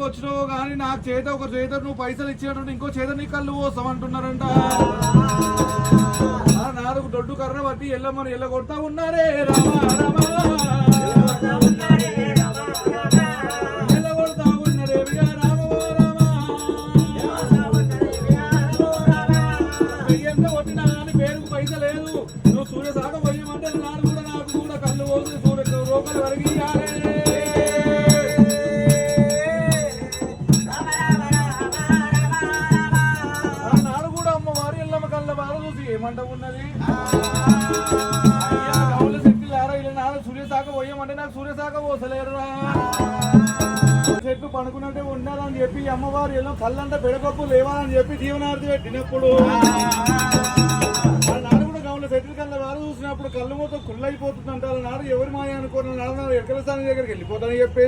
వచ్చినావు కానీ నాకు చేత ఒక చేత నువ్వు పైసలు ఇచ్చినట్టు ఇంకో చేత నీ కళ్ళు పోస్తాం అంటున్నారంట. నాలుగు దొడ్డు కర్ర బట్టి ఎల్లమ్మని ఎల్ల కొడతా ఉన్నారే రామా రామా ఎల్ల కొడతా ఉన్నారే రామో రామా ఎంత కొట్టినా కానీ పేరుకు పైస లేదు. నువ్వు సూర్య సాగం పోయమంటే నాడు కూడా నాకు కూడా కళ్ళు పోసి సూర్య రోకలు వరిగియాలే. నాడు కూడా అమ్మవారి ఎల్లమ్మ కళ్ళ బాధ చూసి ఏమంట ఉన్నది గౌల శక్తి లారా ఇలా నాడు సూర్యశాఖ పోయమంటే నాకు సూర్యశాఖ పోసలేరురా. చెట్టు పనుకున్నట్టే ఉండాలని చెప్పి అమ్మవారు ఎల్లో కళ్ళంట పెడకప్పు లేవాలని చెప్పి జీవనార్థి పెట్టినప్పుడు నాడు కూడా గౌల చెట్టు కళ్ళ వారు చూసినప్పుడు కళ్ళు మొత్తం కుళ్ళైపోతుంది అంటారు. నాడు ఎవరి మాయ అనుకున్న నాడు ఎక్కడ స్థానం దగ్గరికి వెళ్ళిపోతానని చెప్పేసి